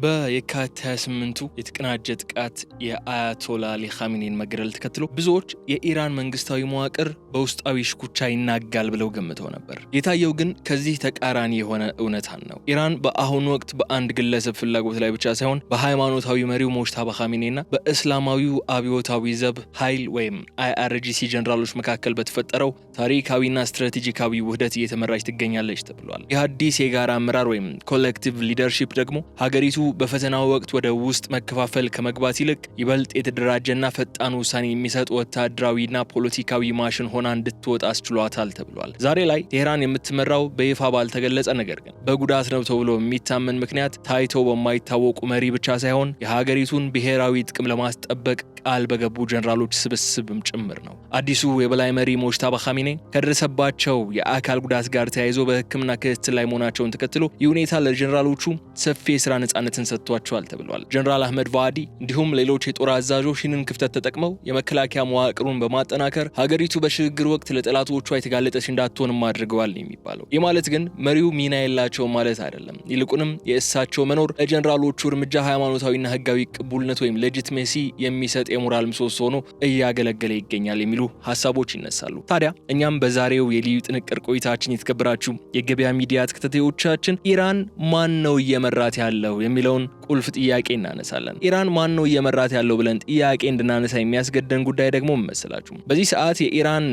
በየካቲት 28ቱ የተቀናጀ ጥቃት የአያቶላ አሊ ኻሜኒን መገደል ተከትሎ ብዙዎች የኢራን መንግስታዊ መዋቅር በውስጣዊ ሽኩቻ ይናጋል ብለው ገምተው ነበር። የታየው ግን ከዚህ ተቃራኒ የሆነ እውነታን ነው። ኢራን በአሁኑ ወቅት በአንድ ግለሰብ ፍላጎት ላይ ብቻ ሳይሆን በሃይማኖታዊ መሪው ሞጅተባ ኻሜኒና በእስላማዊው አብዮታዊ ዘብ ኃይል ወይም IRGC ጀነራሎች መካከል በተፈጠረው ታሪካዊና ስትራቴጂካዊ ውህደት እየተመራች ትገኛለች ተብሏል። የአዲስ የጋራ አመራር ወይም ኮሌክቲቭ ሊደርሺፕ ደግሞ ሀገሪቱ በፈተናው ወቅት ወደ ውስጥ መከፋፈል ከመግባት ይልቅ ይበልጥ የተደራጀና ፈጣን ውሳኔ የሚሰጥ ወታደራዊና ፖለቲካዊ ማሽን ሆና እንድትወጣ አስችሏታል ተብሏል። ዛሬ ላይ ቴህራን የምትመራው በይፋ ባልተገለጸ ነገር ግን በጉዳት ነው ተብሎ የሚታመን ምክንያት ታይቶ በማይታወቁ መሪ ብቻ ሳይሆን የሀገሪቱን ብሔራዊ ጥቅም ለማስጠበቅ ቃል በገቡ ጀነራሎች ስብስብም ጭምር ነው። አዲሱ የበላይ መሪ ሞጅተባ ኻሜኒ ከደረሰባቸው የአካል ጉዳት ጋር ተያይዞ በሕክምና ክትትል ላይ መሆናቸውን ተከትሎ ይህ ሁኔታ ለጀነራሎቹ ሰፊ የሥራ ነጻነትን ሰጥቷቸዋል ተብሏል። ጀነራል አህመድ ቫዲ እንዲሁም ሌሎች የጦር አዛዦች ይህንን ክፍተት ተጠቅመው የመከላከያ መዋቅሩን በማጠናከር ሀገሪቱ በሽግግር ወቅት ለጠላቶቿ የተጋለጠች እንዳትሆንም አድርገዋል የሚባለው። ይህ ማለት ግን መሪው ሚና የላቸውም ማለት አይደለም። ይልቁንም የእሳቸው መኖር ለጀነራሎቹ እርምጃ ሃይማኖታዊና ህጋዊ ቅቡልነት ወይም ሌጂቲሜሲ የሚሰጥ የሞራል ምሰሶ ሆኖ እያገለገለ ይገኛል የሚሉ ሐሳቦች ይነሳሉ። ታዲያ እኛም በዛሬው የልዩ ጥንቅር ቆይታችን የተከበራችሁ የገበያ ሚዲያ ተከታታዮቻችን ኢራን ማን ነው እየመራት ያለው የሚለውን ቁልፍ ጥያቄ እናነሳለን። ኢራን ማን ነው እየመራት ያለው ብለን ጥያቄ እንድናነሳ የሚያስገደን ጉዳይ ደግሞ መሰላችሁ በዚህ ሰዓት የኢራን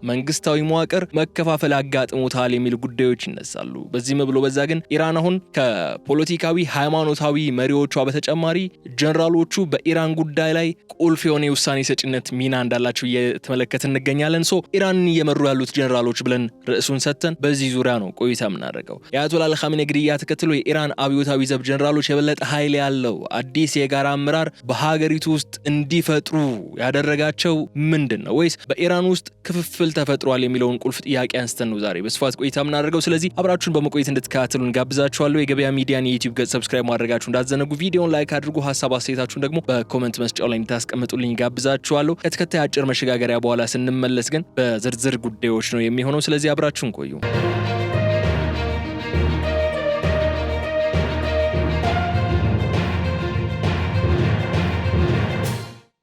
መንግስታዊ መዋቅር መከፋፈል አጋጥሞታል የሚሉ ጉዳዮች ይነሳሉ። በዚህም ብሎ በዛ ግን ኢራን አሁን ከፖለቲካዊ ሃይማኖታዊ መሪዎቿ በተጨማሪ ጀነራሎቹ በኢራን ጉዳይ ላይ ቁልፍ የሆነ የውሳኔ ሰጭነት ሚና እንዳላቸው እየተመለከትን እንገኛለን። ኢራንን እየመሩ ያሉት ጀነራሎች ብለን ርዕሱን ሰጥተን በዚህ ዙሪያ ነው ቆይታ የምናደርገው። የአያቶላ አሊ ኻሜኒ ግድያ ተከትሎ የኢራን አብዮታዊ ዘብ ጀነራሎች የበለጠ ኃይል ያለው አዲስ የጋራ አመራር በሀገሪቱ ውስጥ እንዲፈጥሩ ያደረጋቸው ምንድን ነው? ወይስ በኢራን ውስጥ ክፍፍል ተፈጥሯል የሚለውን ቁልፍ ጥያቄ አንስተን ነው ዛሬ በስፋት ቆይታ የምናደርገው። ስለዚህ አብራችሁን በመቆየት እንድትከታተሉን ጋብዛችኋለሁ። የገበያ ሚዲያን የዩቲዩብ ገጽ ሰብስክራይብ ማድረጋችሁ እንዳትዘነጉ፣ ቪዲዮውን ላይክ አድርጉ፣ ሀሳብ አስተያየታችሁን ደግሞ በኮሜንት መስጫው ላይ እንድታስቀምጡልኝ ጋብዛችኋለሁ። ከተከታይ አጭር መሸጋገሪያ በኋላ ስንመለስ ግን በዝርዝር ጉዳዮች ነው የሚሆነው። ስለዚህ አብራችሁን ቆዩ።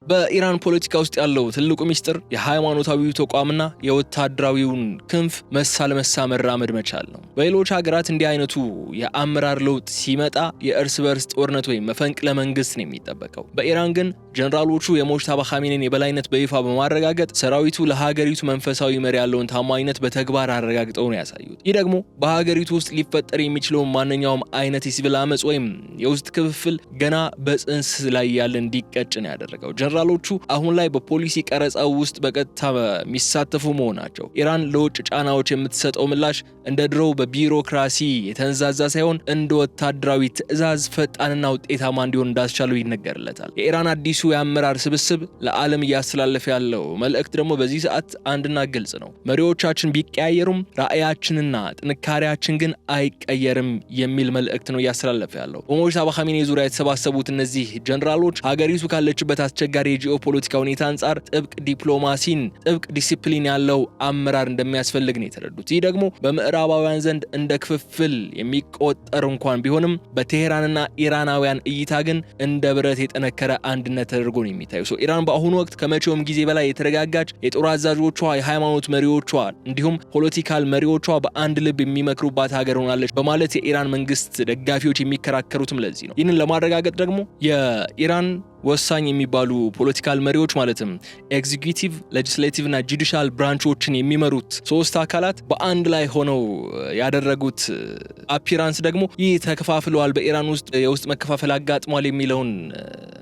በኢራን ፖለቲካ ውስጥ ያለው ትልቁ ሚስጥር የሃይማኖታዊው ተቋምና የወታደራዊውን ክንፍ መሳ ለመሳ መራመድ መቻል ነው። በሌሎች ሀገራት እንዲህ አይነቱ የአመራር ለውጥ ሲመጣ የእርስ በርስ ጦርነት ወይም መፈንቅለ መንግስት ነው የሚጠበቀው። በኢራን ግን ጀነራሎቹ የሞጅተባ ኻሜኒን የበላይነት በይፋ በማረጋገጥ ሰራዊቱ ለሀገሪቱ መንፈሳዊ መሪ ያለውን ታማኝነት በተግባር አረጋግጠው ነው ያሳዩት። ይህ ደግሞ በሀገሪቱ ውስጥ ሊፈጠር የሚችለውን ማንኛውም አይነት የሲቪል አመጽ ወይም የውስጥ ክፍፍል ገና በጽንስ ላይ ያለ እንዲቀጭ ነው ያደረገው። ጀነራሎቹ አሁን ላይ በፖሊሲ ቀረጻው ውስጥ በቀጥታ የሚሳተፉ መሆናቸው ኢራን ለውጭ ጫናዎች የምትሰጠው ምላሽ እንደ ድሮው በቢሮክራሲ የተንዛዛ ሳይሆን እንደ ወታደራዊ ትዕዛዝ ፈጣንና ውጤታማ እንዲሆን እንዳስቻለው ይነገርለታል። የኢራን አዲሱ የአመራር ስብስብ ለዓለም እያስተላለፈ ያለው መልእክት ደግሞ በዚህ ሰዓት አንድና ግልጽ ነው። መሪዎቻችን ቢቀያየሩም ራዕያችንና ጥንካሬያችን ግን አይቀየርም የሚል መልእክት ነው እያስተላለፈ ያለው። በሞጅተባ ኻሜኒ ዙሪያ የተሰባሰቡት እነዚህ ጀነራሎች ሀገሪቱ ካለችበት አስቸጋሪ የጂኦፖለቲካ ሁኔታ አንጻር ጥብቅ ዲፕሎማሲን፣ ጥብቅ ዲሲፕሊን ያለው አመራር እንደሚያስፈልግ ነው የተረዱት። ይህ ደግሞ በምዕራባውያን ዘንድ እንደ ክፍፍል የሚቆጠር እንኳን ቢሆንም በቴህራንና ኢራናውያን እይታ ግን እንደ ብረት የጠነከረ አንድነት ተደርጎ ነው የሚታየው። ኢራን በአሁኑ ወቅት ከመቼውም ጊዜ በላይ የተረጋጋች፣ የጦር አዛዦቿ፣ የሃይማኖት መሪዎቿ እንዲሁም ፖለቲካል መሪዎቿ በአንድ ልብ የሚመክሩባት ሀገር ሆናለች በማለት የኢራን መንግስት ደጋፊዎች የሚከራከሩትም ለዚህ ነው። ይህንን ለማረጋገጥ ደግሞ የኢራን ወሳኝ የሚባሉ ፖለቲካል መሪዎች ማለትም ኤግዚኪዩቲቭ፣ ሌጂስሌቲቭ እና ጁዲሻል ብራንቾችን የሚመሩት ሶስት አካላት በአንድ ላይ ሆነው ያደረጉት አፒራንስ ደግሞ ይህ ተከፋፍለዋል፣ በኢራን ውስጥ የውስጥ መከፋፈል አጋጥሟል የሚለውን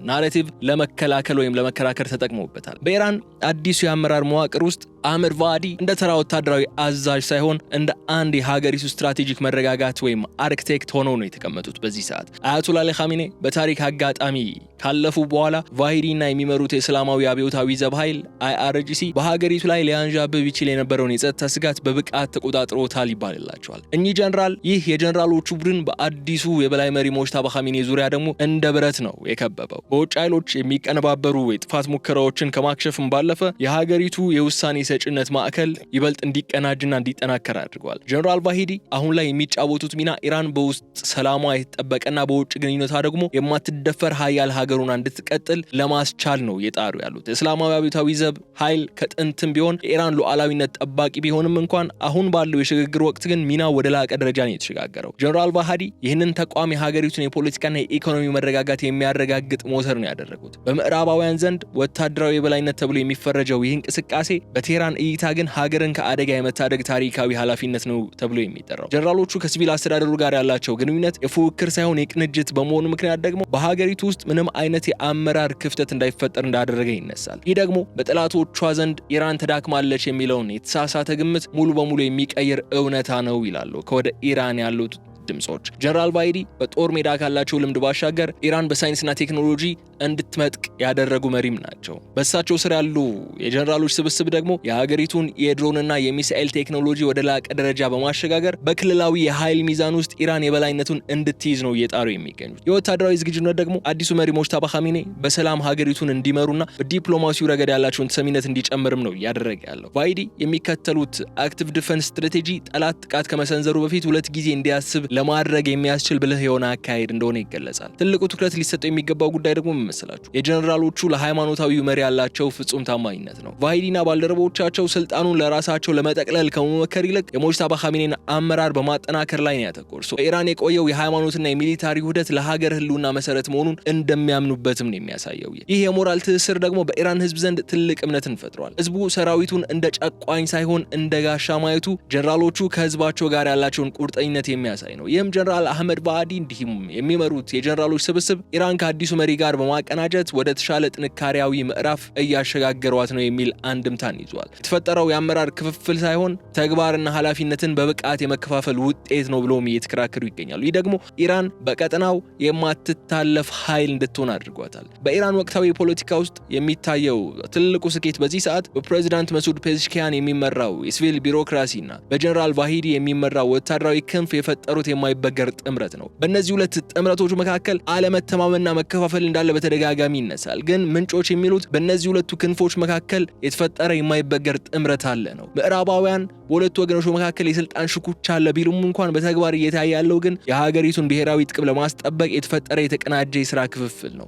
ናሬቲቭ ለመከላከል ወይም ለመከራከር ተጠቅመውበታል። በኢራን አዲሱ የአመራር መዋቅር ውስጥ አህመድ ቫዲ እንደ ተራ ወታደራዊ አዛዥ ሳይሆን እንደ አንድ የሀገሪቱ ስትራቴጂክ መረጋጋት ወይም አርክቴክት ሆነው ነው የተቀመጡት። በዚህ ሰዓት አያቶላ አሊ ኻሜኒ በታሪክ አጋጣሚ ካለፉ በኋላ ቫሂዲና የሚመሩት የእስላማዊ አብዮታዊ ዘብ ኃይል IRGC በሀገሪቱ ላይ ሊያንዣብብ ይችል የነበረውን የጸጥታ ስጋት በብቃት ተቆጣጥሮታል ይባልላቸዋል። እኚህ ጀነራል ይህ የጀነራሎቹ ቡድን በአዲሱ የበላይ መሪ ሙጅተባ ኻሜኒ ዙሪያ ደግሞ እንደ ብረት ነው የከበበው። በውጭ ኃይሎች የሚቀነባበሩ የጥፋት ሙከራዎችን ከማክሸፍም ባለፈ የሀገሪቱ የውሳኔ ሰጭነት ማዕከል ይበልጥ እንዲቀናጅና እንዲጠናከር አድርገዋል። ጀነራል ቫሂዲ አሁን ላይ የሚጫወቱት ሚና ኢራን በውስጥ ሰላሟ የተጠበቀና በውጭ ግንኙነቷ ደግሞ የማትደፈር ሀያል ሀገሩን እንድትቀጥል ለማስቻል ነው የጣሩ ያሉት። እስላማዊ አብዮታዊ ዘብ ኃይል ከጥንትም ቢሆን የኢራን ሉዓላዊነት ጠባቂ ቢሆንም እንኳን አሁን ባለው የሽግግር ወቅት ግን ሚና ወደ ላቀ ደረጃ ነው የተሸጋገረው። ጀነራል ቫሂዲ ይህንን ተቋም የሀገሪቱን የፖለቲካና የኢኮኖሚ መረጋጋት የሚያረጋግጥ ሞተር ነው ያደረጉት። በምዕራባውያን ዘንድ ወታደራዊ የበላይነት ተብሎ የሚፈረጀው ይህ እንቅስቃሴ በቴህራን እይታ ግን ሀገርን ከአደጋ የመታደግ ታሪካዊ ኃላፊነት ነው ተብሎ የሚጠራው። ጀነራሎቹ ከሲቪል አስተዳደሩ ጋር ያላቸው ግንኙነት የፉክክር ሳይሆን የቅንጅት በመሆኑ ምክንያት ደግሞ በሀገሪቱ ውስጥ ምንም አይነት የአመራር ክፍተት እንዳይፈጠር እንዳደረገ ይነሳል። ይህ ደግሞ በጠላቶቿ ዘንድ ኢራን ተዳክማለች የሚለውን የተሳሳተ ግምት ሙሉ በሙሉ የሚቀይር እውነታ ነው ይላሉ ከወደ ኢራን ያሉት ድምጾች። ጀነራል ቫሂዲ በጦር ሜዳ ካላቸው ልምድ ባሻገር ኢራን በሳይንስና ቴክኖሎጂ እንድትመጥቅ ያደረጉ መሪም ናቸው። በእሳቸው ስር ያሉ የጀነራሎች ስብስብ ደግሞ የሀገሪቱን የድሮንና የሚሳኤል ቴክኖሎጂ ወደ ላቀ ደረጃ በማሸጋገር በክልላዊ የኃይል ሚዛን ውስጥ ኢራን የበላይነቱን እንድትይዝ ነው እየጣሩ የሚገኙት። የወታደራዊ ዝግጁነት ደግሞ አዲሱ መሪ ሙጅተባ ኻሜኒ በሰላም ሀገሪቱን እንዲመሩና በዲፕሎማሲው ረገድ ያላቸውን ተሰሚነት እንዲጨምርም ነው እያደረገ ያለው። ቫሂዲ የሚከተሉት አክቲቭ ዲፌንስ ስትራቴጂ ጠላት ጥቃት ከመሰንዘሩ በፊት 2 ጊዜ እንዲያስብ ለማድረግ የሚያስችል ብልህ የሆነ አካሄድ እንደሆነ ይገለጻል። ትልቁ ትኩረት ሊሰጠው የሚገባው ጉዳይ ደግሞ መሰላችሁ የጀነራሎቹ ለሃይማኖታዊ መሪ ያላቸው ፍጹም ታማኝነት ነው። ቫሂዲና ባልደረቦቻቸው ስልጣኑን ለራሳቸው ለመጠቅለል ከመመከር ይልቅ የሙጅተባ ኻሜኒን አመራር በማጠናከር ላይ ነው ያተኮሩት። ኢራን የቆየው የሃይማኖትና የሚሊታሪ ውህደት ለሀገር ህልውና መሰረት መሆኑን እንደሚያምኑበትም ነው የሚያሳየው። ይህ የሞራል ትስስር ደግሞ በኢራን ህዝብ ዘንድ ትልቅ እምነትን ፈጥሯል። ህዝቡ ሰራዊቱን እንደ ጨቋኝ ሳይሆን እንደ ጋሻ ማየቱ ጀነራሎቹ ከህዝባቸው ጋር ያላቸውን ቁርጠኝነት የሚያሳይ ነው። ይህም ጀነራል አህመድ ባዕዲ እንዲሁም የሚመሩት የጀነራሎች ስብስብ ኢራን ከአዲሱ መሪ ጋር በማቀናጀት ወደ ተሻለ ጥንካሬያዊ ምዕራፍ እያሸጋገሯት ነው የሚል አንድምታን ይዟል። የተፈጠረው የአመራር ክፍፍል ሳይሆን ተግባርና ኃላፊነትን በብቃት የመከፋፈል ውጤት ነው ብሎም እየተከራከሩ ይገኛሉ። ይህ ደግሞ ኢራን በቀጠናው የማትታለፍ ኃይል እንድትሆን አድርጓታል። በኢራን ወቅታዊ ፖለቲካ ውስጥ የሚታየው ትልቁ ስኬት በዚህ ሰዓት በፕሬዚዳንት መሱድ ፔዜሽኪያን የሚመራው የሲቪል ቢሮክራሲና በጀነራል ቫሂዲ የሚመራው ወታደራዊ ክንፍ የፈጠሩት የማይበገር ጥምረት ነው። በእነዚህ ሁለት ጥምረቶች መካከል አለመተማመንና መከፋፈል እንዳለ በተደጋጋሚ ይነሳል። ግን ምንጮች የሚሉት በእነዚህ ሁለቱ ክንፎች መካከል የተፈጠረ የማይበገር ጥምረት አለ ነው። ምዕራባውያን በሁለቱ ወገኖች መካከል የስልጣን ሽኩቻ አለ ቢሉም እንኳን በተግባር እየታየ ያለው ግን የሀገሪቱን ብሔራዊ ጥቅም ለማስጠበቅ የተፈጠረ የተቀናጀ የሥራ ክፍፍል ነው።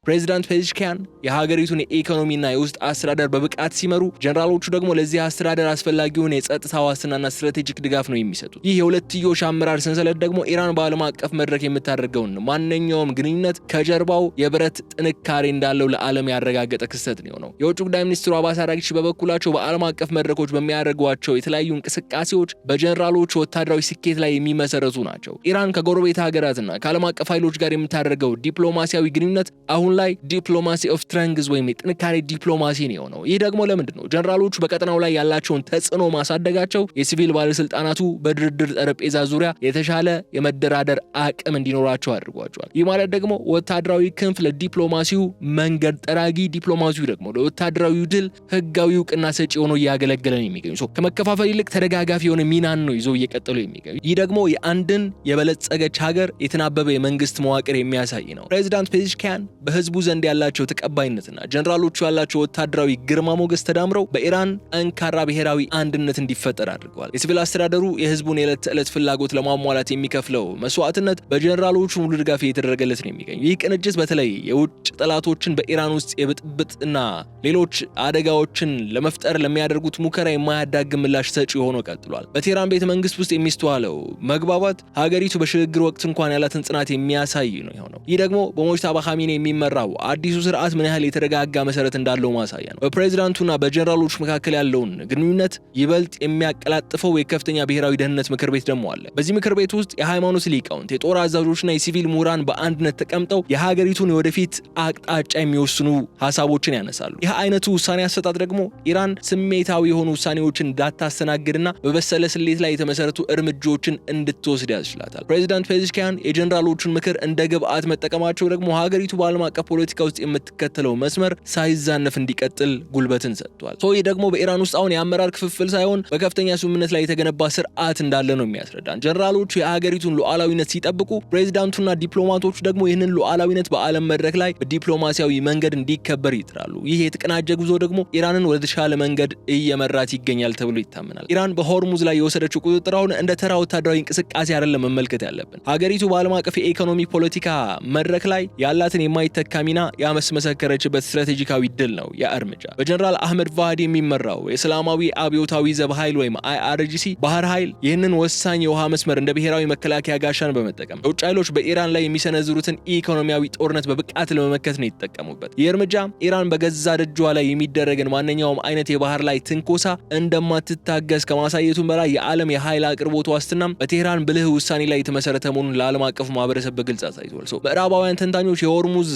ፕሬዚዳንት ፔዜሽኪያን የሀገሪቱን የኢኮኖሚና የውስጥ አስተዳደር በብቃት ሲመሩ፣ ጀነራሎቹ ደግሞ ለዚህ አስተዳደር አስፈላጊውን የጸጥታ ዋስትናና ስትራቴጂክ ድጋፍ ነው የሚሰጡት። ይህ የሁለትዮሽ አመራር ሰንሰለት ደግሞ ኢራን በዓለም አቀፍ መድረክ የምታደርገውን ማንኛውም ግንኙነት ከጀርባው የብረት ጥንካሬ እንዳለው ለዓለም ያረጋገጠ ክስተት ነው። የውጭ ጉዳይ ሚኒስትሩ አባስ አራግቺ በበኩላቸው በዓለም አቀፍ መድረኮች በሚያደርጓቸው የተለያዩ እንቅስቃሴዎች በጀነራሎቹ ወታደራዊ ስኬት ላይ የሚመሰረቱ ናቸው። ኢራን ከጎረቤት ሀገራትና ከዓለም አቀፍ ኃይሎች ጋር የምታደርገው ዲፕሎማሲያዊ ግንኙነት አሁን ላይ ዲፕሎማሲ ኦፍ ትረንግዝ ወይም የጥንካሬ ዲፕሎማሲ ነው። ይህ ደግሞ ለምንድን ነው? ጀነራሎቹ በቀጠናው ላይ ያላቸውን ተጽዕኖ ማሳደጋቸው የሲቪል ባለስልጣናቱ በድርድር ጠረጴዛ ዙሪያ የተሻለ የመደራደር አቅም እንዲኖራቸው አድርጓቸዋል። ይህ ማለት ደግሞ ወታደራዊ ክንፍ ለዲፕሎማሲው መንገድ ጠራጊ፣ ዲፕሎማሲው ደግሞ ለወታደራዊው ድል ህጋዊ እውቅና ሰጪ ሆኖ እያገለገለ ነው የሚገኙ። ከመከፋፈል ይልቅ ተደጋጋፊ የሆነ ሚናን ነው ይዘው እየቀጠሉ የሚገኙ። ይህ ደግሞ የአንድን የበለጸገች ሀገር የተናበበ የመንግስት መዋቅር የሚያሳይ ነው። ፕሬዚዳንት ፔዜሽኪያን በህዝቡ ዘንድ ያላቸው ተቀባይነትና ጀነራሎቹ ያላቸው ወታደራዊ ግርማ ሞገስ ተዳምረው በኢራን ጠንካራ ብሔራዊ አንድነት እንዲፈጠር አድርገዋል። የሲቪል አስተዳደሩ የህዝቡን የዕለት ተዕለት ፍላጎት ለማሟላት የሚከፍለው መስዋዕትነት በጀነራሎቹ ሙሉ ድጋፍ እየተደረገለት ነው የሚገኙ። ይህ ቅንጅት በተለይ የውጭ ጠላቶችን በኢራን ውስጥ የብጥብጥና ሌሎች አደጋዎችን ለመፍጠር ለሚያደርጉት ሙከራ የማያዳግም ምላሽ ሰጪ ሆኖ ቀጥሏል። በቴህራን ቤተ መንግስት ውስጥ የሚስተዋለው መግባባት ሀገሪቱ በሽግግር ወቅት እንኳን ያላትን ጽናት የሚያሳይ ነው የሆነው። ይህ ደግሞ በሙጅተባ ኻሜኒ የሚመራ የሚመራው አዲሱ ስርዓት ምን ያህል የተረጋጋ መሰረት እንዳለው ማሳያ ነው። በፕሬዝዳንቱና በጀነራሎች መካከል ያለውን ግንኙነት ይበልጥ የሚያቀላጥፈው የከፍተኛ ብሔራዊ ደህንነት ምክር ቤት ደግሞ አለ። በዚህ ምክር ቤት ውስጥ የሃይማኖት ሊቃውንት፣ የጦር አዛዦችና የሲቪል ምሁራን በአንድነት ተቀምጠው የሀገሪቱን የወደፊት አቅጣጫ የሚወስኑ ሀሳቦችን ያነሳሉ። ይህ አይነቱ ውሳኔ አሰጣጥ ደግሞ ኢራን ስሜታዊ የሆኑ ውሳኔዎችን እንዳታስተናግድና በበሰለ ስሌት ላይ የተመሰረቱ እርምጃዎችን እንድትወስድ ያስችላታል። ፕሬዚዳንት ፔዜሽኪያን የጀነራሎቹን ምክር እንደ ግብአት መጠቀማቸው ደግሞ ሀገሪቱ በዓለም አቀፍ ፖለቲካ ውስጥ የምትከተለው መስመር ሳይዛነፍ እንዲቀጥል ጉልበትን ሰጥቷል። ይህ ደግሞ በኢራን ውስጥ አሁን የአመራር ክፍፍል ሳይሆን በከፍተኛ ስምምነት ላይ የተገነባ ስርዓት እንዳለ ነው የሚያስረዳን። ጀነራሎቹ የሀገሪቱን ሉዓላዊነት ሲጠብቁ፣ ፕሬዚዳንቱና ዲፕሎማቶቹ ደግሞ ይህንን ሉዓላዊነት በዓለም መድረክ ላይ በዲፕሎማሲያዊ መንገድ እንዲከበር ይጥራሉ። ይህ የተቀናጀ ጉዞ ደግሞ ኢራንን ወደ ተሻለ መንገድ እየመራት ይገኛል ተብሎ ይታመናል። ኢራን በሆርሙዝ ላይ የወሰደችው ቁጥጥር አሁን እንደ ተራ ወታደራዊ እንቅስቃሴ አይደለም መመልከት ያለብን። ሀገሪቱ በዓለም አቀፍ የኢኮኖሚ ፖለቲካ መድረክ ላይ ያላትን የማይተካ ሚና ያስመሰከረችበት ስትራቴጂካዊ ድል ነው ያ እርምጃ። በጀነራል አህመድ ቫህዲ የሚመራው የእስላማዊ አብዮታዊ ዘብ ኃይል ወይም IRGC ባህር ኃይል ይህንን ወሳኝ የውሃ መስመር እንደ ብሔራዊ መከላከያ ጋሻን በመጠቀም የውጭ ኃይሎች በኢራን ላይ የሚሰነዝሩትን ኢኮኖሚያዊ ጦርነት በብቃት ለመመከት ነው የተጠቀሙበት። ይህ እርምጃ ኢራን በገዛ ደጇ ላይ የሚደረግን ማንኛውም አይነት የባህር ላይ ትንኮሳ እንደማትታገስ ከማሳየቱም በላይ የዓለም የኃይል አቅርቦት ዋስትናም በቴህራን ብልህ ውሳኔ ላይ የተመሰረተ መሆኑን ለዓለም አቀፉ ማህበረሰብ በግልጽ አሳይቷል። ምዕራባውያን ተንታኞች የሆርሙዝ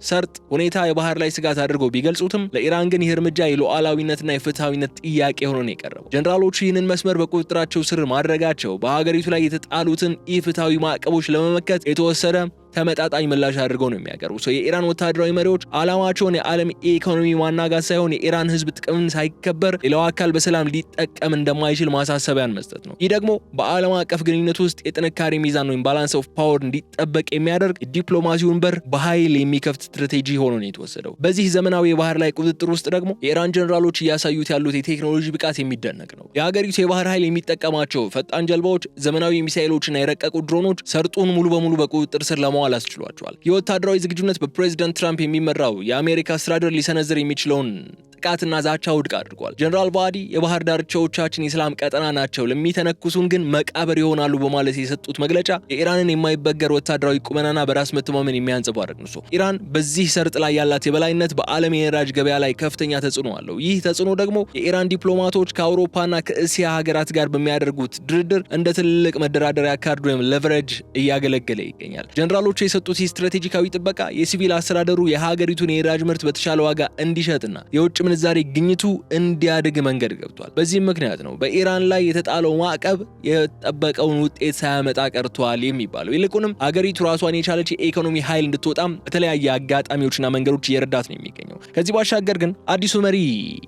ሰርጥ ሁኔታ የባህር ላይ ስጋት አድርገው ቢገልጹትም ለኢራን ግን ይህ እርምጃ የሉዓላዊነትና የፍትሃዊነት ጥያቄ ሆኖ ነው የቀረበው። ጀነራሎቹ ይህንን መስመር በቁጥጥራቸው ስር ማድረጋቸው በሀገሪቱ ላይ የተጣሉትን ኢፍትሃዊ ማዕቀቦች ለመመከት የተወሰደ ተመጣጣኝ ምላሽ አድርገው ነው የሚያቀርቡ። የኢራን ወታደራዊ መሪዎች ዓላማቸውን የዓለም ኢኮኖሚ ማናጋት ሳይሆን የኢራን ህዝብ ጥቅምን ሳይከበር ሌላው አካል በሰላም ሊጠቀም እንደማይችል ማሳሰቢያን መስጠት ነው። ይህ ደግሞ በዓለም አቀፍ ግንኙነት ውስጥ የጥንካሬ ሚዛን ወይም ባላንስ ኦፍ ፓወር እንዲጠበቅ የሚያደርግ የዲፕሎማሲውን በር በኃይል የሚከፍት ስትራቴጂ ሆኖ ነው የተወሰደው። በዚህ ዘመናዊ የባህር ላይ ቁጥጥር ውስጥ ደግሞ የኢራን ጀነራሎች እያሳዩት ያሉት የቴክኖሎጂ ብቃት የሚደነቅ ነው። የሀገሪቱ የባህር ኃይል የሚጠቀማቸው ፈጣን ጀልባዎች፣ ዘመናዊ ሚሳኤሎችና የረቀቁ ድሮኖች ሰርጡን ሙሉ በሙሉ በቁጥጥር ስር ለማዋል አስችሏቸዋል። የወታደራዊ ዝግጁነት በፕሬዚዳንት ትራምፕ የሚመራው የአሜሪካ አስተዳደር ሊሰነዝር የሚችለውን ጥቃትና ዛቻ ውድቅ አድርጓል። ጀነራል ቫህዲ የባህር ዳርቻዎቻችን የሰላም ቀጠና ናቸው፣ ለሚተነኩሱን ግን መቃብር ይሆናሉ በማለት የሰጡት መግለጫ የኢራንን የማይበገር ወታደራዊ ቁመናና በራስ መተማመን የሚያንጸባርቅ ነው። ኢራን በዚህ ሰርጥ ላይ ያላት የበላይነት በዓለም የነዳጅ ገበያ ላይ ከፍተኛ ተጽዕኖ አለው። ይህ ተጽዕኖ ደግሞ የኢራን ዲፕሎማቶች ከአውሮፓና ከእስያ ሀገራት ጋር በሚያደርጉት ድርድር እንደ ትልቅ መደራደሪያ ካርድ ወይም ሌቨሬጅ እያገለገለ ይገኛል። ጀነራሎቹ የሰጡት ስትራቴጂካዊ ጥበቃ የሲቪል አስተዳደሩ የሀገሪቱን የነዳጅ ምርት በተሻለ ዋጋ እንዲሸጥና የውጭ ምንዛሬ ግኝቱ እንዲያድግ መንገድ ገብቷል። በዚህም ምክንያት ነው በኢራን ላይ የተጣለው ማዕቀብ የጠበቀውን ውጤት ሳያመጣ ቀርቷል የሚባለው። ይልቁንም ሀገሪቱ ራሷን የቻለች የኢኮኖሚ ኃይል እንድትወጣም በተለያየ አጋጣሚዎችና መንገዶች እየረዳት ነው የሚገኘው። ከዚህ ባሻገር ግን አዲሱ መሪ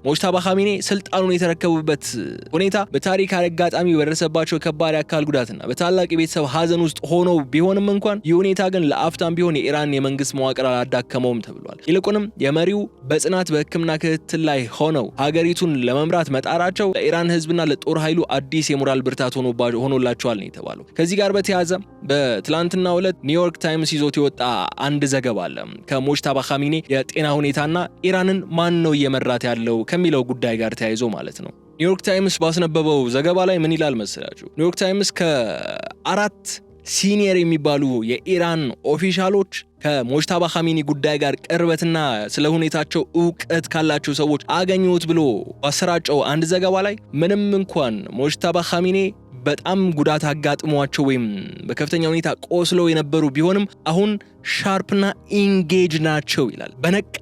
ሙጅተባ ኻሜኒ ስልጣኑን የተረከቡበት ሁኔታ በታሪክ አጋጣሚ በደረሰባቸው ከባድ የአካል ጉዳትና በታላቅ የቤተሰብ ሀዘን ውስጥ ሆነው ቢሆንም እንኳን ይህ ሁኔታ ግን ለአፍታም ቢሆን የኢራን የመንግስት መዋቅር አላዳከመውም ተብሏል። ይልቁንም የመሪው በጽናት በሕክምና ክትትል ላይ ሆነው ሀገሪቱን ለመምራት መጣራቸው ለኢራን ህዝብና ለጦር ኃይሉ አዲስ የሞራል ብርታት ሆኖላቸዋል ነው የተባለው። ከዚህ ጋር በተያያዘ በትላንትናው ዕለት ኒውዮርክ ታይምስ ይዞት የወጣ አንድ ዘገባ አለ። ከሙጅተባ ኻሜኒ የጤና ሁኔታና ኢራንን ማን ነው እየመራት ያለው ከሚለው ጉዳይ ጋር ተያይዞ ማለት ነው። ኒውዮርክ ታይምስ ባስነበበው ዘገባ ላይ ምን ይላል መሰላችሁ? ኒውዮርክ ታይምስ ከአራት ሲኒየር የሚባሉ የኢራን ኦፊሻሎች ከሙጅተባ ኻሜኒ ጉዳይ ጋር ቅርበትና ስለ ሁኔታቸው ዕውቀት ካላቸው ሰዎች አገኙት ብሎ ባሰራጨው አንድ ዘገባ ላይ ምንም እንኳን ሙጅተባ ኻሜኒ በጣም ጉዳት አጋጥሟቸው ወይም በከፍተኛ ሁኔታ ቆስለው የነበሩ ቢሆንም አሁን ሻርፕና ኢንጌጅ ናቸው ይላል። በነቃ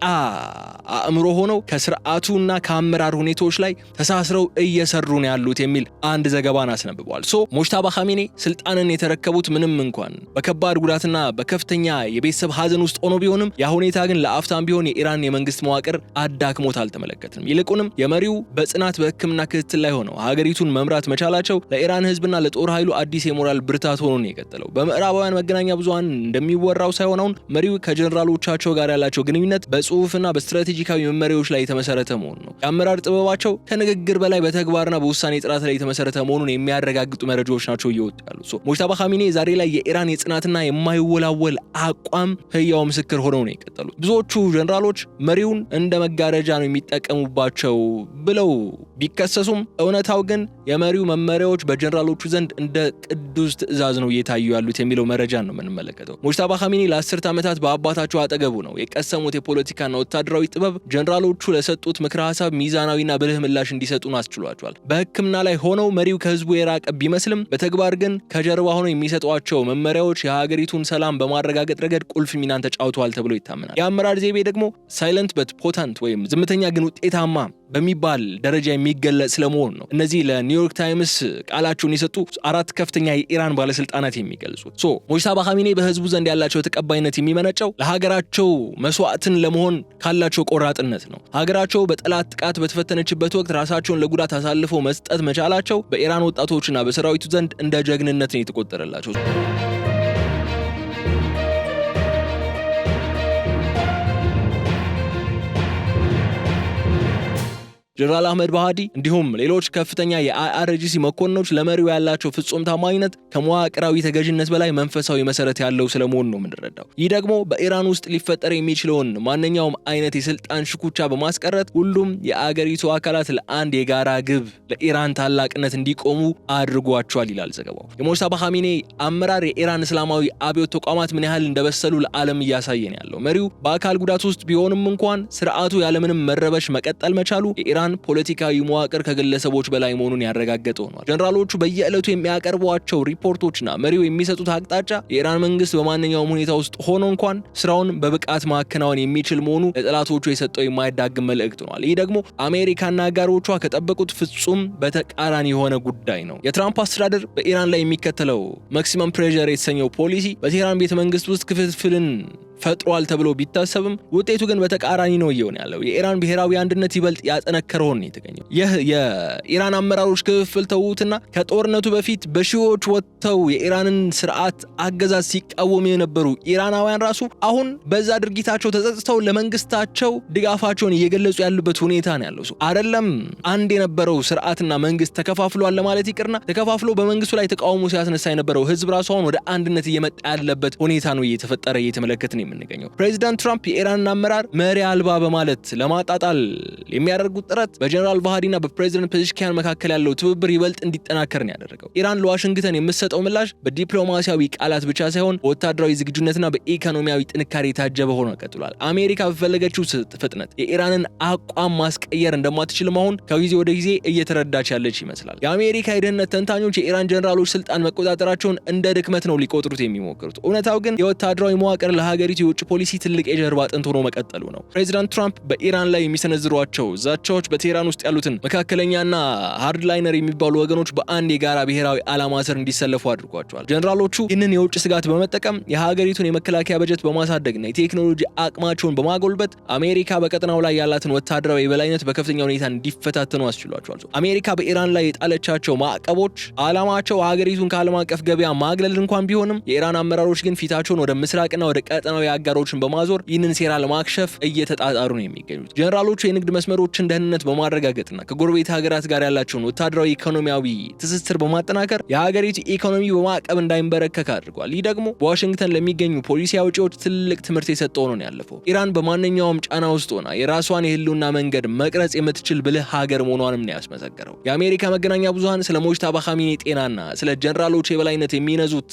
አእምሮ ሆነው ከስርዓቱና ከአመራር ሁኔታዎች ላይ ተሳስረው እየሰሩ ነው ያሉት የሚል አንድ ዘገባን አስነብቧል። ሙጅተባ ኻሜኒ ስልጣንን የተረከቡት ምንም እንኳን በከባድ ጉዳትና በከፍተኛ የቤተሰብ ሀዘን ውስጥ ሆኖ ቢሆንም ያ ሁኔታ ግን ለአፍታም ቢሆን የኢራን የመንግስት መዋቅር አዳክሞት አልተመለከትንም። ይልቁንም የመሪው በጽናት በሕክምና ክትትል ላይ ሆነው ሀገሪቱን መምራት መቻላቸው ለኢራን ህዝብና ለጦር ኃይሉ አዲስ የሞራል ብርታት ሆኖ ነው የቀጠለው። በምዕራባውያን መገናኛ ብዙሃን እንደሚወራው ሳይሆን አሁን መሪው ከጀነራሎቻቸው ጋር ያላቸው ግንኙነት በጽሁፍና በስትራቴጂካዊ መመሪያዎች ላይ የተመሰረተ መሆኑ ነው። የአመራር ጥበባቸው ከንግግር በላይ በተግባርና በውሳኔ ጥራት ላይ የተመሰረተ መሆኑን የሚያረጋግጡ መረጃዎች ናቸው እየወጡ ያሉት። ሙጅተባ ኻሜኒ ዛሬ ላይ የኢራን የጽናትና የማይወላወል አቋም ህያው ምስክር ሆነው ነው የቀጠሉት። ብዙዎቹ ጀነራሎች መሪውን እንደ መጋረጃ ነው የሚጠቀሙባቸው ብለው ቢከሰሱም እውነታው ግን የመሪው መመሪያዎች በጀነራል በጀነራሎቹ ዘንድ እንደ ቅዱስ ትዕዛዝ ነው እየታዩ ያሉት የሚለው መረጃ ነው የምንመለከተው። ሙጅተባ ኻሜኒ ለ10 ዓመታት በአባታቸው አጠገቡ ነው የቀሰሙት የፖለቲካና ወታደራዊ ጥበብ ጀነራሎቹ ለሰጡት ምክረ ሐሳብ ሚዛናዊና ብልህ ምላሽ እንዲሰጡን አስችሏቸዋል። በሕክምና ላይ ሆነው መሪው ከህዝቡ የራቀ ቢመስልም በተግባር ግን ከጀርባ ሆነው የሚሰጧቸው መመሪያዎች የሀገሪቱን ሰላም በማረጋገጥ ረገድ ቁልፍ ሚናን ተጫውተዋል ተብሎ ይታመናል። የአመራር ዘይቤ ደግሞ ሳይለንት በት ፖታንት ወይም ዝምተኛ ግን ውጤታማ በሚባል ደረጃ የሚገለጽ ስለመሆኑ ነው እነዚህ ለኒውዮርክ ታይምስ ቃላቸውን የሰጡ 4 ከፍተኛ የኢራን ባለስልጣናት የሚገልጹት። ሙጅተባ ኻሜኒ በህዝቡ ዘንድ ያላቸው ተቀባይነት የሚመነጨው ለሀገራቸው መስዋዕትን ለመሆን ካላቸው ቆራጥነት ነው። ሀገራቸው በጠላት ጥቃት በተፈተነችበት ወቅት ራሳቸውን ለጉዳት አሳልፈው መስጠት መቻላቸው በኢራን ወጣቶችና በሰራዊቱ ዘንድ እንደ ጀግንነት ነው የተቆጠረላቸው። ጀነራል አህመድ ባህዲ እንዲሁም ሌሎች ከፍተኛ የአይአርጂሲ መኮንኖች ለመሪው ያላቸው ፍጹም ታማኝነት ከመዋቅራዊ ተገዥነት በላይ መንፈሳዊ መሰረት ያለው ስለመሆኑ ነው የምንረዳው። ይህ ደግሞ በኢራን ውስጥ ሊፈጠር የሚችለውን ማንኛውም አይነት የስልጣን ሽኩቻ በማስቀረት ሁሉም የአገሪቱ አካላት ለአንድ የጋራ ግብ ለኢራን ታላቅነት እንዲቆሙ አድርጓቸዋል ይላል ዘገባው። የሙጅተባ ኻሜኒ አመራር የኢራን እስላማዊ አብዮት ተቋማት ምን ያህል እንደበሰሉ ለዓለም እያሳየን ያለው መሪው በአካል ጉዳት ውስጥ ቢሆንም እንኳን ስርዓቱ ያለምንም መረበሽ መቀጠል መቻሉ የኢራን ፖለቲካዊ መዋቅር ከግለሰቦች በላይ መሆኑን ያረጋገጠ ሆኗል። ጀነራሎቹ በየዕለቱ የሚያቀርቧቸው ሪፖርቶችና መሪው የሚሰጡት አቅጣጫ የኢራን መንግስት በማንኛውም ሁኔታ ውስጥ ሆኖ እንኳን ስራውን በብቃት ማከናወን የሚችል መሆኑ ለጠላቶቹ የሰጠው የማይዳግም መልእክት ሆኗል። ይህ ደግሞ አሜሪካና አጋሮቿ ከጠበቁት ፍጹም በተቃራኒ የሆነ ጉዳይ ነው። የትራምፕ አስተዳደር በኢራን ላይ የሚከተለው ማክሲመም ፕሬዠር የተሰኘው ፖሊሲ በቴህራን ቤተ መንግስት ውስጥ ክፍፍልን ፈጥሯል ተብሎ ቢታሰብም ውጤቱ ግን በተቃራኒ ነው እየሆነ ያለው። የኢራን ብሔራዊ አንድነት ይበልጥ ያጠነከረውን የተገኘው ይህ የኢራን አመራሮች ክፍፍል ተውትና ከጦርነቱ በፊት በሺዎች ወጥተው የኢራንን ስርዓት አገዛዝ ሲቃወሙ የነበሩ ኢራናውያን ራሱ አሁን በዛ ድርጊታቸው ተጸጽተው ለመንግስታቸው ድጋፋቸውን እየገለጹ ያሉበት ሁኔታ ነው ያለው። አይደለም አንድ የነበረው ስርዓትና መንግስት ተከፋፍሏል ለማለት ይቅርና ተከፋፍሎ በመንግስቱ ላይ ተቃውሞ ሲያስነሳ የነበረው ህዝብ ራሱ አሁን ወደ አንድነት እየመጣ ያለበት ሁኔታ ነው እየተፈጠረ እየተመለከትን የምንገኘው። ፕሬዚዳንት ትራምፕ የኢራንን አመራር መሪ አልባ በማለት ለማጣጣል የሚያደርጉት ጥረት በጀነራል ባህዲና በፕሬዚዳንት ፔዜሽኪያን መካከል ያለው ትብብር ይበልጥ እንዲጠናከር ነው ያደረገው። ኢራን ለዋሽንግተን የምትሰጠው ምላሽ በዲፕሎማሲያዊ ቃላት ብቻ ሳይሆን በወታደራዊ ዝግጁነትና በኢኮኖሚያዊ ጥንካሬ የታጀበ ሆኖ ቀጥሏል። አሜሪካ በፈለገችው ፍጥነት የኢራንን አቋም ማስቀየር እንደማትችል መሆን ከጊዜ ወደ ጊዜ እየተረዳች ያለች ይመስላል። የአሜሪካ የደህንነት ተንታኞች የኢራን ጀነራሎች ስልጣን መቆጣጠራቸውን እንደ ድክመት ነው ሊቆጥሩት የሚሞክሩት። እውነታው ግን የወታደራዊ መዋቅር ለሀገሪቱ የውጭ ፖሊሲ ትልቅ የጀርባ አጥንት ሆኖ መቀጠሉ ነው። ፕሬዚዳንት ትራምፕ በኢራን ላይ የሚሰነዝሯቸው ዛቻዎች በቴህራን ውስጥ ያሉትን መካከለኛና ሃርድላይነር የሚባሉ ወገኖች በአንድ የጋራ ብሔራዊ ዓላማ ስር እንዲሰለፉ አድርጓቸዋል። ጀነራሎቹ ይህንን የውጭ ስጋት በመጠቀም የሀገሪቱን የመከላከያ በጀት በማሳደግና የቴክኖሎጂ አቅማቸውን በማጎልበት አሜሪካ በቀጠናው ላይ ያላትን ወታደራዊ የበላይነት በከፍተኛ ሁኔታ እንዲፈታተኑ አስችሏቸዋል። አሜሪካ በኢራን ላይ የጣለቻቸው ማዕቀቦች ዓላማቸው ሀገሪቱን ከዓለም አቀፍ ገበያ ማግለል እንኳን ቢሆንም የኢራን አመራሮች ግን ፊታቸውን ወደ ምስራቅና ወደ ቀጠናዊ አጋሮችን በማዞር ይህንን ሴራ ለማክሸፍ እየተጣጣሩ ነው የሚገኙት። ጀነራሎቹ የንግድ መስመሮችን ደህንነት በማረጋገጥና ከጎረቤት ሀገራት ጋር ያላቸውን ወታደራዊ ኢኮኖሚያዊ ትስስር በማጠናከር የሀገሪቱ ኢኮኖሚ በማዕቀብ እንዳይንበረከክ አድርጓል። ይህ ደግሞ በዋሽንግተን ለሚገኙ ፖሊሲ አውጪዎች ትልቅ ትምህርት የሰጠው ነው ያለፈው። ኢራን በማንኛውም ጫና ውስጥ ሆና የራሷን የህልውና መንገድ መቅረጽ የምትችል ብልህ ሀገር መሆኗንም ነው ያስመሰከረው። የአሜሪካ መገናኛ ብዙሃን ስለ ሙጅተባ ኻሜኒ ጤናና ስለ ጀነራሎች የበላይነት የሚነዙት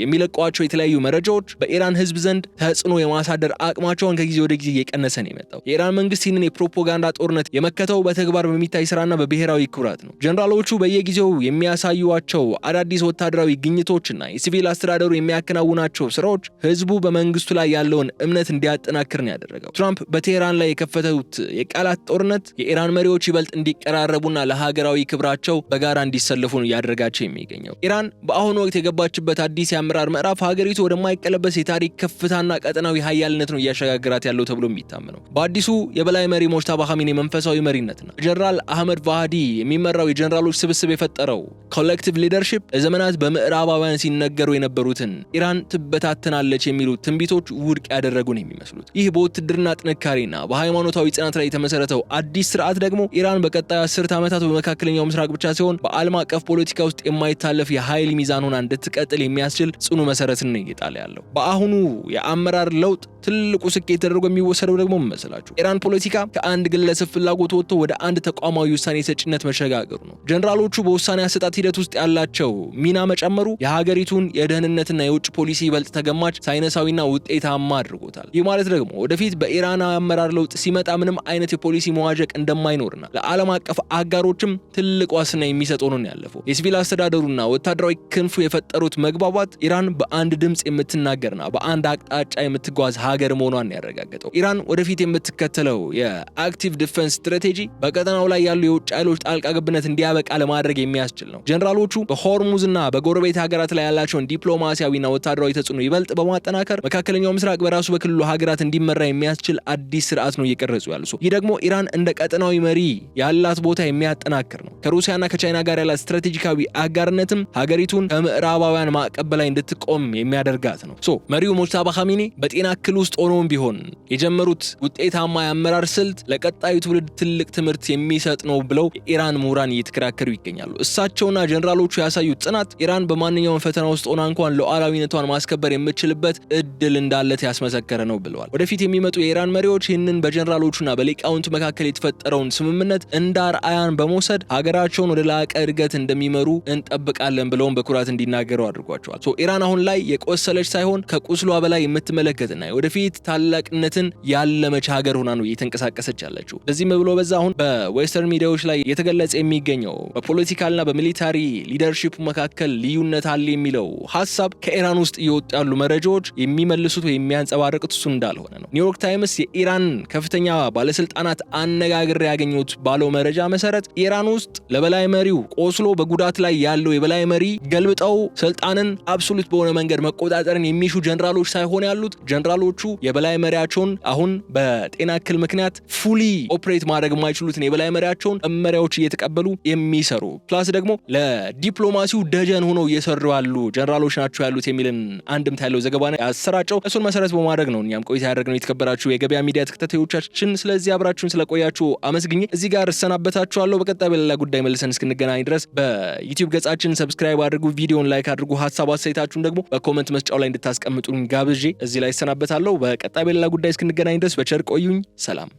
የሚለቋቸው የተለያዩ መረጃዎች በኢራን ህዝብ ዘንድ ተጽዕኖ የማሳደር አቅማቸውን ከጊዜ ወደ ጊዜ እየቀነሰ ነው የመጣው። የኢራን መንግስት ይህንን የፕሮፓጋንዳ ጦርነት የመከተው በተግባር በሚታይ ስራና በብሔራዊ ኩራት ነው። ጀነራሎቹ በየጊዜው የሚያሳዩዋቸው አዳዲስ ወታደራዊ ግኝቶችና የሲቪል አስተዳደሩ የሚያከናውናቸው ስራዎች ህዝቡ በመንግስቱ ላይ ያለውን እምነት እንዲያጠናክር ነው ያደረገው። ትራምፕ በቴህራን ላይ የከፈቱት የቃላት ጦርነት የኢራን መሪዎች ይበልጥ እንዲቀራረቡና ለሀገራዊ ክብራቸው በጋራ እንዲሰለፉ ነው ያደረጋቸው የሚገኘው። ኢራን በአሁኑ ወቅት የገባችበት አዲስ የአመራር ምዕራፍ ሀገሪቱ ወደማይቀለበስ የታሪክ ከፍታና ቀጠናዊ ሀያልነት ነው እያሸጋገራት ያለው ተብሎ የሚታመነው። በአዲሱ የበላይ መሪ ሙጅተባ ኻሜኒ መንፈሳዊ መሪነትና ጀነራል አህመድ ባህዲ የሚመራው የጀነራሎች ስብስብ የፈጠረው ኮሌክቲቭ ሊደርሺፕ ለዘመናት በምዕራባውያን ሲነገሩ የነበሩትን ኢራን ትበታተናለች የሚሉ ትንቢቶች ውድቅ ያደረጉን የሚመስሉት። ይህ በውትድርና ጥንካሬና በሃይማኖታዊ ጽናት ላይ የተመሰረተው አዲስ ስርዓት ደግሞ ኢራን በቀጣይ 10 ዓመታት በመካከለኛው ምስራቅ ብቻ ሲሆን በዓለም አቀፍ ፖለቲካ ውስጥ የማይታለፍ የኃይል ሚዛን ሆና እንድትቀጥል የሚያስችል ጽኑ መሰረትን ነው እየጣለ ያለው። በአሁኑ የአመራር ለውጥ ትልቁ ስኬት ተደርጎ የሚወሰደው ደግሞ መሰላችሁ ኢራን ፖለቲካ ከአንድ ግለሰብ ፍላጎት ወጥቶ ወደ አንድ ተቋማዊ ውሳኔ ሰጪነት መሸጋገሩ ነው። ጀነራሎቹ በውሳኔ አሰጣጥ ሂደት ውስጥ ያላቸው ሚና መጨመሩ የሀገሪቱን የደህንነትና የውጭ ፖሊሲ ይበልጥ ተገማች፣ ሳይንሳዊና ውጤታማ አድርጎታል። ይህ ማለት ደግሞ ወደፊት በኢራን አመራር ለውጥ ሲመጣ ምንም አይነት የፖሊሲ መዋዠቅ እንደማይኖርና ለዓለም አቀፍ አጋሮችም ትልቅ ዋስትና የሚሰጥ ሆኖ ነው ያለፈው። የሲቪል አስተዳደሩና ወታደራዊ ክንፉ የፈጠሩት መግባባት ኢራን በአንድ ድምጽ የምትናገርና በአንድ አቅጣጫ የምትጓዝ ሀገር መሆኗን ያረጋገጠው። ኢራን ወደፊት የምትከተለው የአክቲቭ ዲፌንስ ስትራቴጂ በቀጠናው ላይ ያሉ የውጭ ኃይሎች ጣልቃ ገብነት እንዲያበቃ ለማድረግ የሚያስችል ነው። ጀነራሎቹ በሆርሙዝና በጎረቤት ሀገራት ላይ ያላቸውን ዲፕሎማሲያዊና ወታደራዊ ተጽዕኖ ይበልጥ በማጠናከር መካከለኛው ምስራቅ በራሱ በክልሉ ሀገራት እንዲመራ የሚያስችል አዲስ ስርዓት ነው እየቀረጹ ያሉ። ይህ ደግሞ ኢራን እንደ ቀጠናዊ መሪ ያላት ቦታ የሚያጠናክር ነው። ከሩሲያና ከቻይና ጋር ያላት ስትራቴጂካዊ አጋርነትም ሀገሪቱን ከምዕራባውያን ማዕቀብ በላይ እንድትቆም የሚያደርጋት ነው። መሪው ሙጅተባ ኻሜኒ በጤና እክል ውስጥ ሆነውም ቢሆን የጀመሩት ውጤታማ የአመራር ስልት ለቀጣዩ ትውልድ ትልቅ ትምህርት የሚሰጥ ነው ብለው የኢራን ምሁራን እየተከራከሩ ይገኛሉ። እሳቸውና ጀነራሎቹ ያሳዩት ጽናት ኢራን በማንኛውም ፈተና ውስጥ ሆና እንኳን ሉዓላዊነቷን ማስከበር የምትችልበት እድል እንዳለት ያስመሰከረ ነው ብለዋል። ወደፊት የሚመጡ የኢራን መሪዎች ይህንን በጀነራሎቹና በሊቃውንቱ መካከል የተፈጠረውን ስምምነት እንደ አርአያን በመውሰድ ሀገራቸውን ወደ ላቀ እድገት እንደሚመሩ እንጠብቃለን ብለውም በኩራት እንዲናገሩ አድርጓቸዋል። ኢራን አሁን ላይ የቆሰለች ሳይሆን ከቁስሏ በላይ የምትመለከትና ወደፊት ታላቅነትን ያለመች ሀገር ሆና ነው እየተንቀሳቀሰች ያለችው። በዚህም ብሎ በዛ አሁን በዌስተርን ሚዲያዎች ላይ የተገለጸ የሚገኘው በፖለቲካልና በሚሊታሪ ሊደርሺፕ መካከል ልዩነት አለ የሚለው ሐሳብ ከኢራን ውስጥ እየወጡ ያሉ መረጃዎች የሚመልሱት ወይ የሚያንጸባርቁት እሱ እንዳልሆነ ነው። ኒውዮርክ ታይምስ የኢራን ከፍተኛ ባለስልጣናት አነጋግሬ ያገኙት ባለው መረጃ መሰረት ኢራን ውስጥ ለበላይ መሪው ቆስሎ በጉዳት ላይ ያለው የበላይ መሪ ገልብጠው ስልጣንን አብሶሉት በሆነ መንገድ መቆጣጠርን የሚሹ ጀነራሎች ሳይሆን ያሉት ጀነራሎቹ የበላይ መሪያቸውን አሁን በጤና እክል ምክንያት ፉሊ ኦፕሬት ማድረግ የማይችሉትን የበላይ መሪያቸውን መመሪያዎች እየተቀበሉ የሚሰሩ ፕላስ ደግሞ ለዲፕሎማሲው ደጀን ሆነው እየሰሩ ያሉ ጀነራሎች ናቸው ያሉት የሚልን አንድምታ ያለው ዘገባ ነው ያሰራጨው። እሱን መሰረት በማድረግ ነው እኛም ቆይታ ያደረግነው። የተከበራችሁ የገበያ ሚዲያ ተከታታዮቻችን ስለዚህ አብራችሁን ስለቆያችሁ አመስግኜ እዚህ ጋር እሰናበታችኋለሁ። በቀጣይ በሌላ ጉዳይ መልሰን እስክንገናኝ ድረስ በዩቲዩብ ገጻችን ሰብስክራይብ አድርጉ፣ ቪዲዮን ላይክ አድርጉ፣ ሀሳብ አስተያየታችሁን ደግሞ በኮሜንት መስጫው ላይ እንድታስቀምጡን ጋብዤ እዚህ ላይ እሰናበታለሁ። በቀጣይ በሌላ ጉዳይ እስክንገናኝ ድረስ በቸር ቆዩኝ። ሰላም።